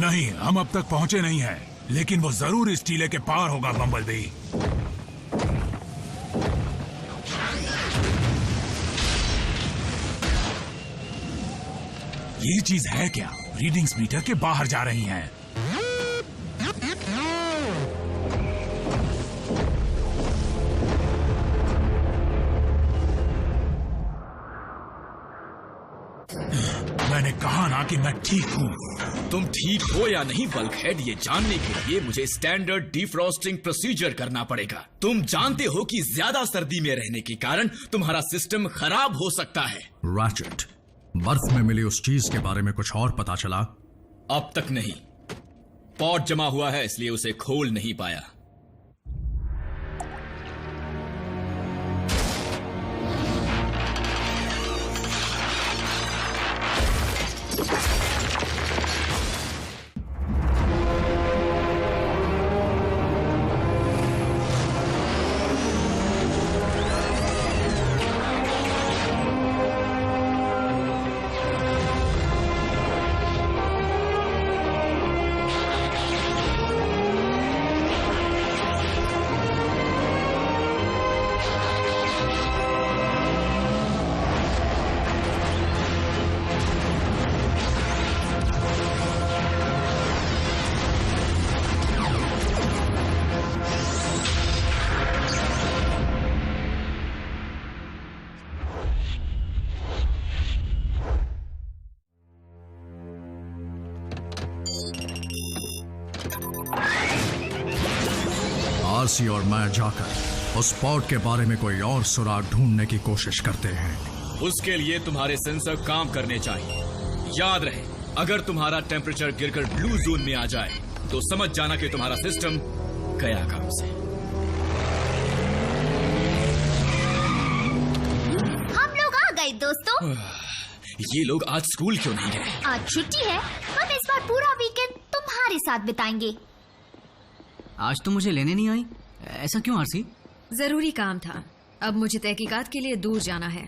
नहीं, हम अब तक पहुंचे नहीं हैं, लेकिन वो जरूर इस टीले के पार होगा बम्बलबी। ये चीज है क्या? रीडिंग्स मीटर के बाहर जा रही हैं। मैंने कहा ना कि मैं ठीक हूँ। तुम ठीक हो या नहीं बल्कहेड, ये जानने के लिए मुझे स्टैंडर्ड डिफ्रॉस्टिंग प्रोसीजर करना पड़ेगा। तुम जानते हो कि ज्यादा सर्दी में रहने के कारण तुम्हारा सिस्टम खराब हो सकता है। रैचेट, बर्फ में मिली उस चीज के बारे में कुछ और पता चला? अब तक नहीं। पॉट जमा हुआ है, इसलिए उसे खोल नहीं पाया। आरसी और मैं जाकर उस पॉट के बारे में कोई और सुराग ढूंढने की कोशिश करते हैं। उसके लिए तुम्हारे सेंसर काम करने चाहिए। याद रहे, अगर तुम्हारा टेम्परेचर गिरकर ब्लू जोन में आ जाए तो समझ जाना कि तुम्हारा सिस्टम गया काम से। हम लोग आ गए दोस्तों। ये लोग आज स्कूल क्यों नहीं गए? आज छुट्टी है। हम इस बार पूरा वीकेंड तुम्हारे साथ बिताएंगे। आज तो मुझे लेने नहीं आई, ऐसा क्यों आरसी? जरूरी काम था। अब मुझे तहकीकात के लिए दूर जाना है।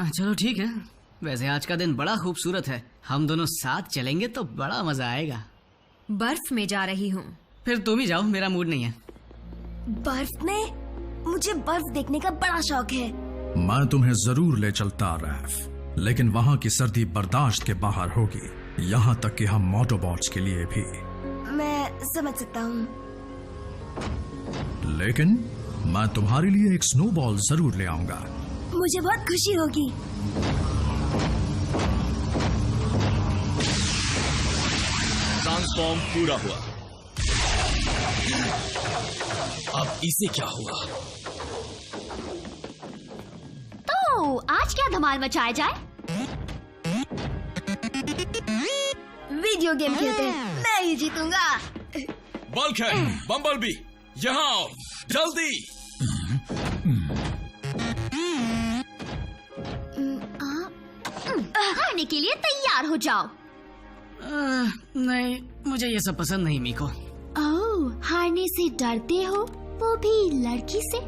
चलो ठीक है। वैसे आज का दिन बड़ा खूबसूरत है, हम दोनों साथ चलेंगे तो बड़ा मजा आएगा। बर्फ में जा रही हूँ। फिर तुम ही जाओ, मेरा मूड नहीं है। बर्फ में? मुझे बर्फ देखने का बड़ा शौक है। मैं तुम्हें जरूर ले चलता रैफ, लेकिन वहाँ की सर्दी बर्दाश्त के बाहर होगी, यहाँ तक कि हम मोटोबॉट्स के लिए भी। मैं समझ सकता हूँ, लेकिन मैं तुम्हारे लिए एक स्नोबॉल जरूर ले आऊंगा। मुझे बहुत खुशी होगी। ट्रांसफॉर्म पूरा हुआ। अब इसे क्या हुआ? तो आज क्या धमाल मचाया जाए? वीडियो गेम खेलते हैं, मैं ही जीतूंगा। बल्कहेड, बम्बलबी, यहाँ आओ जल्दी। हारने के लिए तैयार हो जाओ। नहीं, मुझे ये सब पसंद नहीं मीको। ओह, हारने से डरते हो, वो भी लड़की से?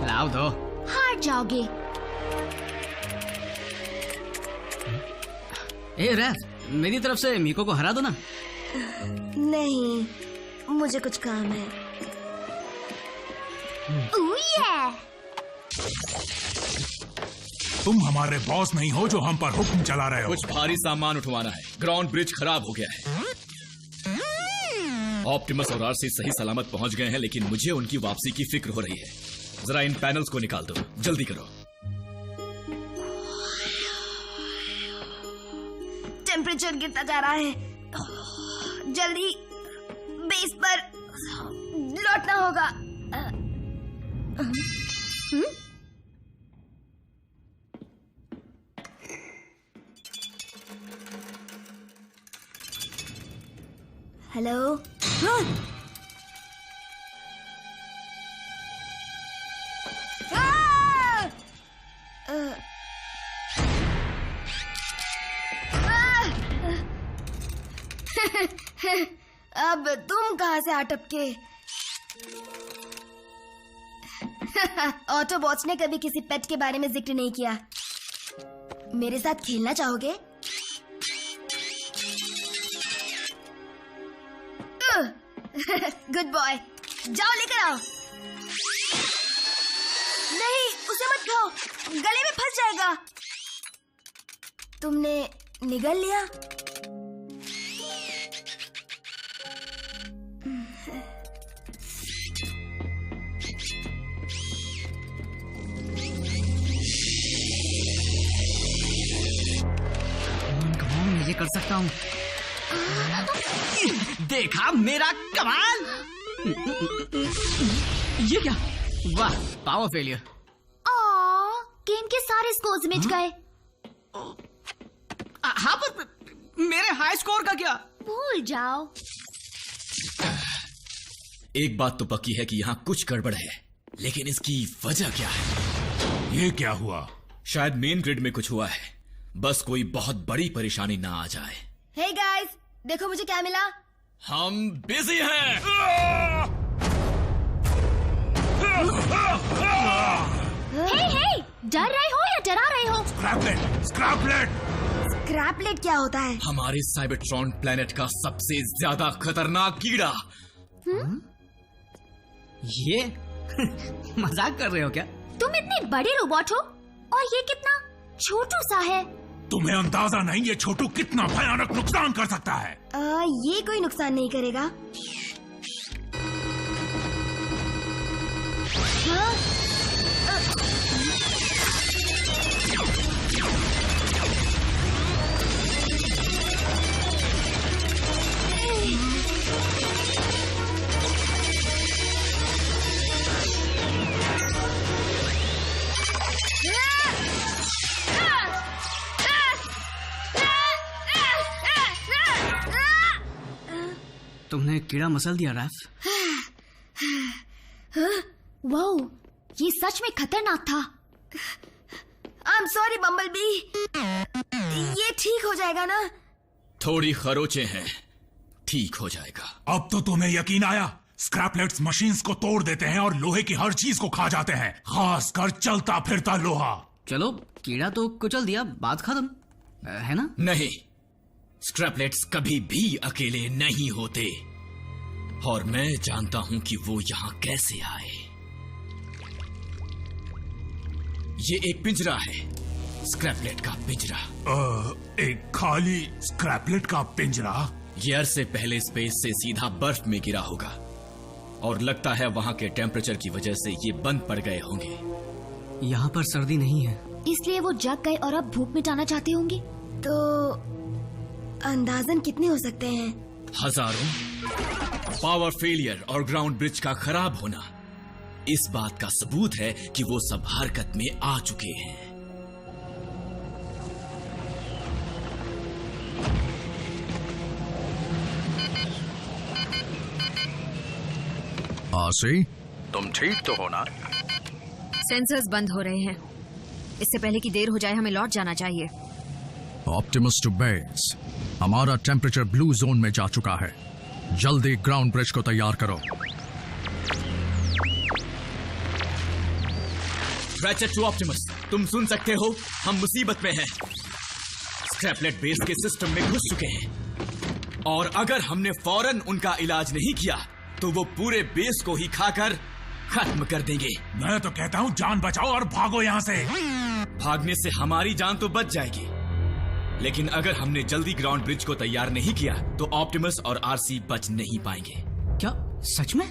लाओ दो। हार जाओगे। ए रैफ, मेरी तरफ से मीको को हरा दो ना। नहीं, मुझे कुछ काम है। ओह ये! तुम हमारे बॉस नहीं हो जो हम पर हुक्म चला रहे हो। कुछ भारी सामान उठवाना है। ग्राउंड ब्रिज खराब हो गया है। ऑप्टिमस और आरसी सही सलामत पहुंच गए हैं, लेकिन मुझे उनकी वापसी की फिक्र हो रही है। जरा इन पैनल्स को निकाल दो, जल्दी करो। टेम्परेचर गिरता जा रहा है, जल्दी बेस पर लौटना होगा। हेलो। अब तुम कहां से आ टपके? ऑटोबॉट्स ने कभी किसी पेट के बारे में जिक्र नहीं किया। मेरे साथ खेलना चाहोगे? गुड बॉय, जाओ लेकर आओ। नहीं, उसे मत खाओ, गले में फंस जाएगा। तुमने निगल लिया? ये कर सकता हूँ। देखा मेरा कमाल। ये क्या? वाह, पावर फेलियर। गेम के सारे स्कोर्स मिट गए। हाँ, पर मेरे हाई स्कोर का क्या? भूल जाओ। एक बात तो पक्की है कि यहाँ कुछ गड़बड़ है, लेकिन इसकी वजह क्या है? ये क्या हुआ? शायद मेन ग्रिड में कुछ हुआ है। बस कोई बहुत बड़ी परेशानी ना आ जाए। हे गाइस, देखो मुझे क्या मिला। हम बिजी हैं। हे, डर रहे हो या डरा रहे हो? स्क्रैपलेट क्या होता है? हमारे साइबरट्रॉन प्लेनेट का सबसे ज्यादा खतरनाक कीड़ा। ये मजाक कर रहे हो क्या? तुम इतने बड़े रोबोट हो और ये कितना छोटू सा है। तुम्हें अंदाजा नहीं ये छोटू कितना भयानक नुकसान कर सकता है। ये कोई नुकसान नहीं करेगा। हाँ? तुमने कीड़ा मसल दिया रैफ। वाओ, ये सच में खतरनाक था। I am sorry bumblebee. ये ठीक हो जाएगा ना? थोड़ी खरोचे हैं, ठीक हो जाएगा। अब तो तुम्हें यकीन आया? स्क्रैपलेट्स मशीन्स को तोड़ देते हैं और लोहे की हर चीज को खा जाते हैं, खासकर चलता फिरता लोहा। चलो, कीड़ा तो कुचल दिया, बात खत्म, है ना? नहीं, स्क्रैपलेट्स कभी भी अकेले नहीं होते, और मैं जानता हूं कि वो यहां कैसे आए। ये एक पिंजरा है, स्क्रैपलेट का पिंजरा। एक खाली स्क्रैपलेट का पिंजरा? ये अरसे पहले स्पेस से सीधा बर्फ में गिरा होगा, और लगता है वहां के टेम्परेचर की वजह से ये बंद पड़ गए होंगे। यहाँ पर सर्दी नहीं है, इसलिए वो जग गए और अब भूख मिटाना चाहते होंगे। तो अंदाजन कितने हो सकते हैं? हजारों। पावर फेलियर और ग्राउंड ब्रिज का खराब होना इस बात का सबूत है कि वो सब हरकत में आ चुके हैं। आसी, तुम ठीक तो हो ना? सेंसर्स बंद हो रहे हैं। इससे पहले कि देर हो जाए हमें लौट जाना चाहिए। Optimus to base. हमारा टेम्परेचर ब्लू जोन में जा चुका है। जल्दी ग्राउंड ब्रिज को तैयार करो। रैचेट टू ऑप्टिमस, तुम सुन सकते हो? हम मुसीबत में हैं। स्क्रैपलेट बेस के सिस्टम में घुस चुके हैं, और अगर हमने फौरन उनका इलाज नहीं किया तो वो पूरे बेस को ही खाकर खत्म कर देंगे। मैं तो कहता हूँ जान बचाओ और भागो यहाँ से। भागने से हमारी जान तो बच जाएगी, लेकिन अगर हमने जल्दी ग्राउंड ब्रिज को तैयार नहीं किया तो ऑप्टिमस और आरसी बच नहीं पाएंगे। क्या सच में?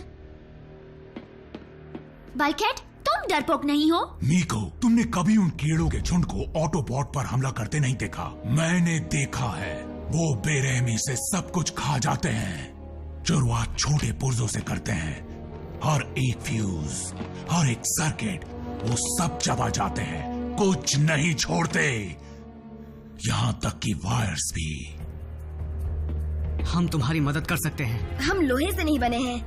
बाइकहेड, तुम डरपोक नहीं हो? मीको, तुमने कभी उन कीड़ों के झुंड को ऑटोबॉट पर हमला करते नहीं देखा? मैंने देखा है। वो बेरहमी से सब कुछ खा जाते हैं। शुरुआत छोटे पुर्जों से करते हैं। हर एक फ्यूज, हर एक सर्किट, वो सब चबा जाते हैं, कुछ नहीं छोड़ते, यहां तक कि वायर्स भी। हम तुम्हारी मदद कर सकते हैं। हम लोहे से नहीं बने हैं।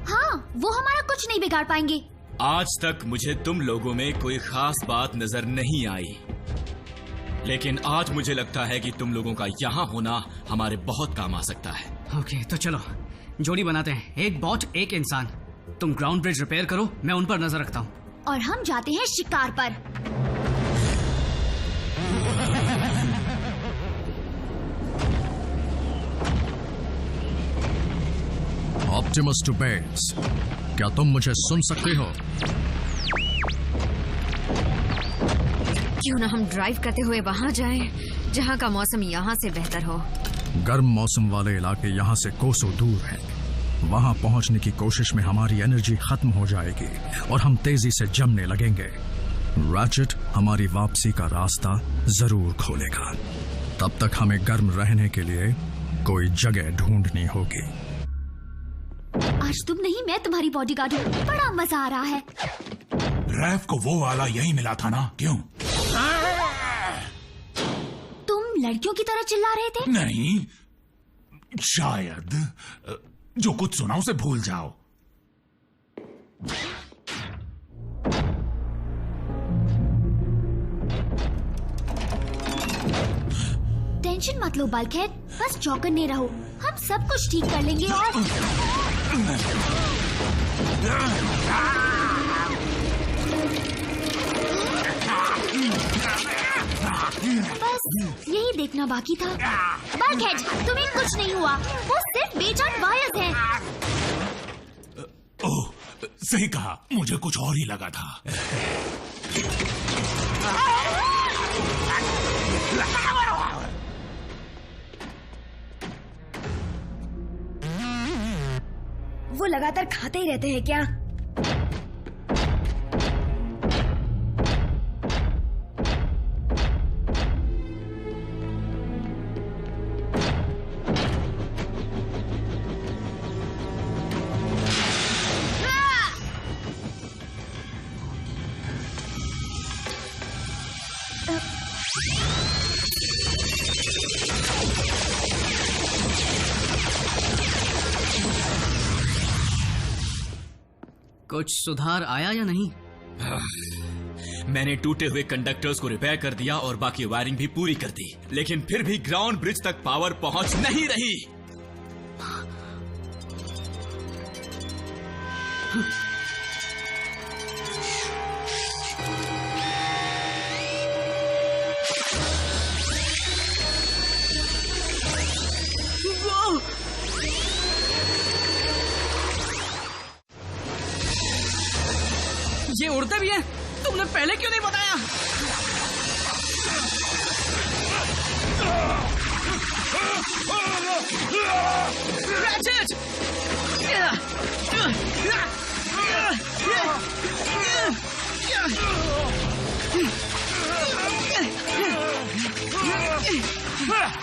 हाँ, वो हमारा कुछ नहीं बिगाड़ पाएंगे। आज तक मुझे तुम लोगों में कोई खास बात नजर नहीं आई, लेकिन आज मुझे लगता है कि तुम लोगों का यहाँ होना हमारे बहुत काम आ सकता है। ओके, तो चलो जोड़ी बनाते हैं। एक बॉट, एक इंसान। तुम ग्राउंड ब्रिज रिपेयर करो, मैं उन पर नजर रखता हूँ। और हम जाते हैं शिकार पर। Optimus to base. क्या तुम मुझे सुन सकते हो? क्यों ना हम ड्राइव करते हुए वहां जाएं, जहां का मौसम यहाँ से बेहतर हो। गर्म मौसम वाले इलाके यहाँ से कोसों दूर हैं। वहां पहुंचने की कोशिश में हमारी एनर्जी खत्म हो जाएगी और हम तेजी से जमने लगेंगे। रैचेट हमारी वापसी का रास्ता जरूर खोलेगा। तब तक हमें गर्म रहने के लिए कोई जगह ढूंढनी होगी। आज तुम नहीं, मैं तुम्हारी बॉडीगार्ड हूँ। बड़ा मजा आ रहा है। रैफ को वो वाला यही मिला था ना? क्यों? तुम लड़कियों की तरह चिल्ला रहे थे? नहीं, शायद जो कुछ सुना उसे भूल जाओ। टेंशन मत लो बल्कहेड, बस चौकन्ने रहो। हम सब कुछ ठीक कर लेंगे और बस यही देखना बाकी था। बल्कहेड, तुम्हें कुछ नहीं हुआ, वो सिर्फ बेजान वायर्स हैं। ओह, सही कहा, मुझे कुछ और ही लगा था। वो लगातार खाते ही रहते हैं क्या? कुछ सुधार आया या नहीं? मैंने टूटे हुए कंडक्टर्स को रिपेयर कर दिया और बाकी वायरिंग भी पूरी कर दी, लेकिन फिर भी ग्राउंड ब्रिज तक पावर पहुंच नहीं रही। ये उड़ते भी हैं? तुमने पहले क्यों नहीं बताया?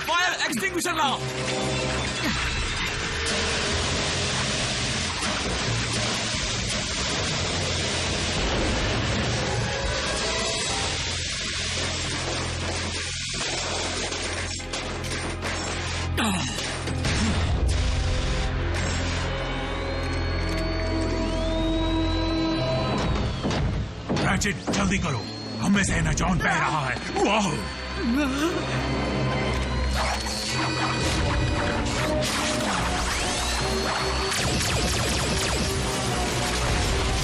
फायर एक्सटिंग्विशर लाओ। रैचेट, जल्दी करो, हमें से न जॉन बह रहा है। वाह!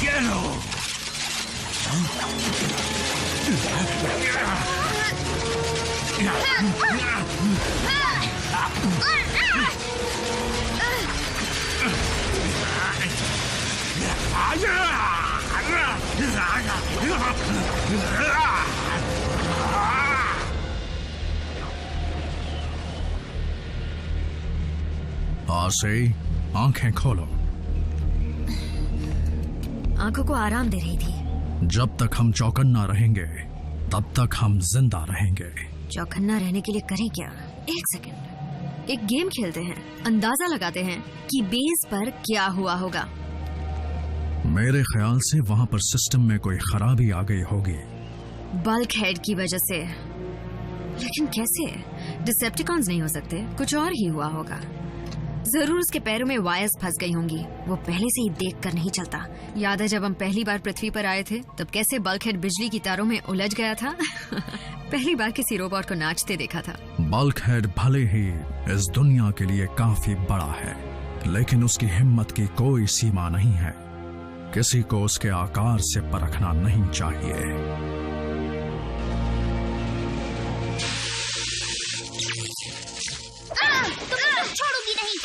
ये लो। आसे, आंखें खोलो। आंखों को आराम दे रही थी। जब तक हम चौकन्ना रहेंगे तब तक हम जिंदा रहेंगे। चौकन्ना रहने के लिए करें क्या? एक सेकंड, एक गेम खेलते हैं, अंदाजा लगाते हैं कि बेस पर क्या हुआ होगा। मेरे ख्याल से वहां पर सिस्टम में कोई खराबी आ गई होगी। बल्कहेड की वजह से। लेकिन कैसे? डिसेप्टिकॉन्स नहीं हो सकते, कुछ और ही हुआ होगा। जरूर उसके पैरों में वायर्स फंस गई होंगी। वो पहले से ही देख कर नहीं चलता। याद है जब हम पहली बार पृथ्वी पर आए थे, तब कैसे बल्कहेड बिजली की तारों में उलझ गया था? पहली बार किसी रोबोट को नाचते देखा था। बल्कहेड भले ही इस दुनिया के लिए काफी बड़ा है, लेकिन उसकी हिम्मत की कोई सीमा नहीं है। किसी को उसके आकार से परखना नहीं चाहिए। छोड़ूंगी नहीं।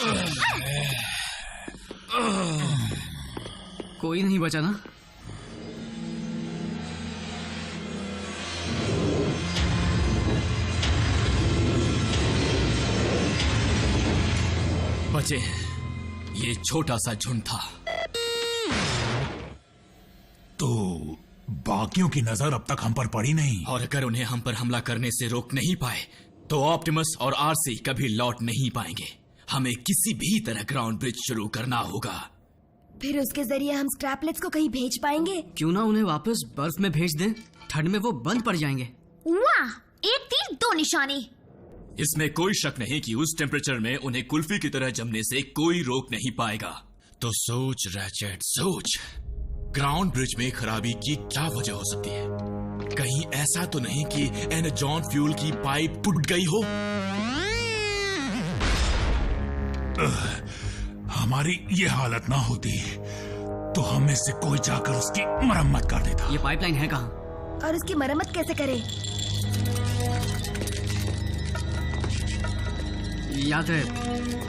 कोई नहीं बचा ना? बचे हैं। ये छोटा सा झुंड था। तो बाकियों की नजर अब तक हम पर पड़ी नहीं। और अगर उन्हें हम पर हमला करने से रोक नहीं पाए तो ऑप्टिमस और आरसी कभी लौट नहीं पाएंगे। हमें किसी भी तरह ग्राउंड ब्रिज शुरू करना होगा। फिर उसके जरिए हम स्क्रैपलेट्स को कहीं भेज पाएंगे। क्यों ना उन्हें वापस बर्फ में भेज दें? ठंड में वो बंद पड़ जाएंगे। वाह, एक तीर दो निशाने। इसमें कोई शक नहीं कि उस टेम्परेचर में उन्हें कुल्फी की तरह जमने से कोई रोक नहीं पाएगा। तो सोच रैचेट, सोच, ग्राउंड ब्रिज में खराबी की क्या वजह हो सकती है? कहीं ऐसा तो नहीं कि एनर्जॉन फ्यूल की पाइप टूट गई हो? हमारी ये हालत ना होती तो हम में से कोई जाकर उसकी मरम्मत कर देता। ये पाइपलाइन है कहाँ? और उसकी मरम्मत कैसे करें? याद है,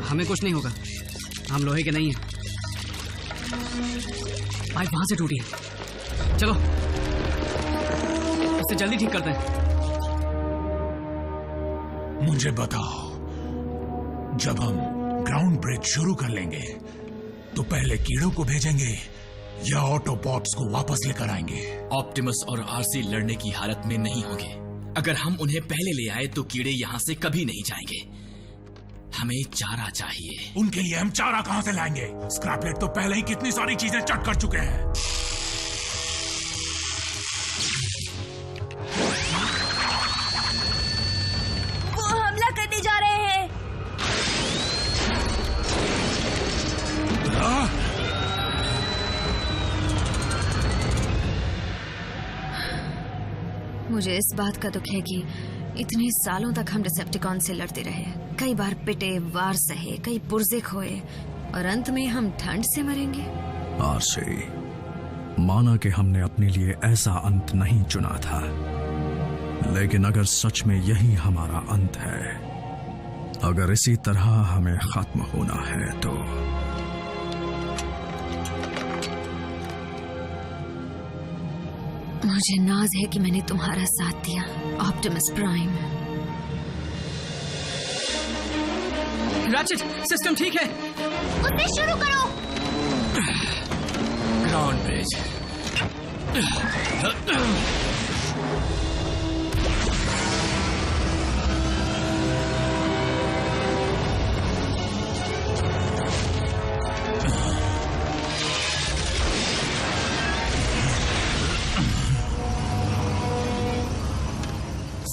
हमें कुछ नहीं होगा। हम लोहे के नहीं हैं। पाइप वहां से टूटी है। चलो इसे जल्दी ठीक करते हैं। मुझे बताओ, जब हम ग्राउंड ब्रिज शुरू कर लेंगे तो पहले कीड़ों को भेजेंगे या ऑटोबॉट्स को वापस लेकर आएंगे? ऑप्टिमस और आरसी लड़ने की हालत में नहीं होंगे। अगर हम उन्हें पहले ले आए तो कीड़े यहाँ से कभी नहीं जाएंगे। हमें चारा चाहिए। उनके लिए हम चारा कहां से लाएंगे? स्क्रैपलेट तो पहले ही कितनी सारी चीजें चट कर चुके हैं। वो हमला करने जा रहे हैं। मुझे इस बात का दुख है कि इतने सालों तक हम डिसेप्टिकॉन से लड़ते रहे। कई बार पिटे, वार सहे, कई पुर्जे खोए, और अंत में हम ठंड से मरेंगे। आरसी, माना कि हमने अपने लिए ऐसा अंत नहीं चुना था, लेकिन अगर सच में यही हमारा अंत है, अगर इसी तरह हमें खत्म होना है तो मुझे नाज है कि मैंने तुम्हारा साथ दिया, ऑप्टिमस प्राइम। रैचेट, सिस्टम ठीक है। उसे शुरू करो। Ground bridge.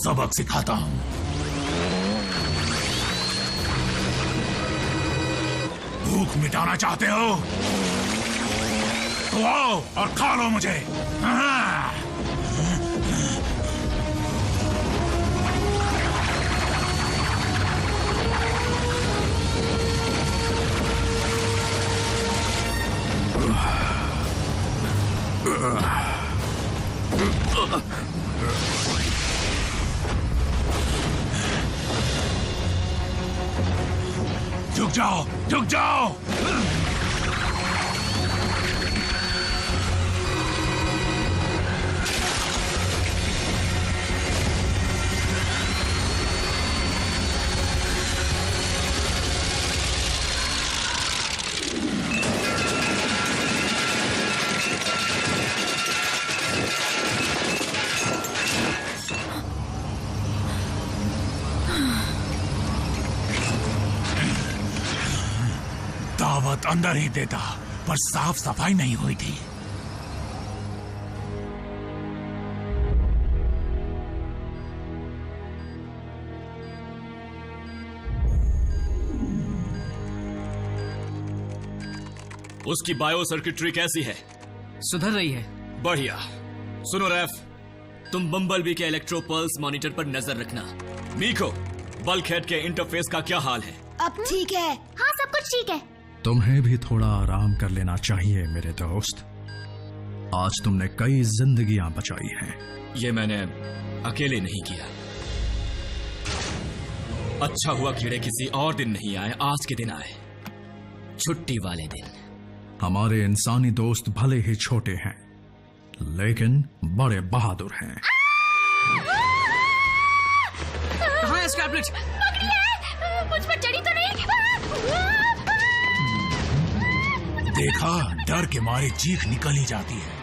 सबक सिखाता हूं। भूख मिटाना चाहते हो तो आओ और खा लो मुझे। हाँ। झुक जाओ, झुक जाओ। दावत अंदर ही देता, पर साफ सफाई नहीं हुई थी। उसकी बायो सर्किटरी कैसी है? सुधर रही है। बढ़िया। सुनो रैफ, तुम बम्बलबी के इलेक्ट्रो पल्स मॉनिटर पर नजर रखना। मीको, बल्कहेड के इंटरफेस का क्या हाल है? अब ठीक है। हाँ, सब कुछ ठीक है। तुम्हें भी थोड़ा आराम कर लेना चाहिए मेरे दोस्त। आज तुमने कई जिंदगियां बचाई हैं। ये मैंने अकेले नहीं किया। अच्छा हुआ कीड़े किसी और दिन नहीं आए, आज के दिन आए, छुट्टी वाले दिन। हमारे इंसानी दोस्त भले ही छोटे हैं, लेकिन बड़े बहादुर हैं। कहाँ है स्क्रैपलेट? मुझ पर चढ़ी तो नहीं? देखा, डर के मारे चीख निकल ही जाती है।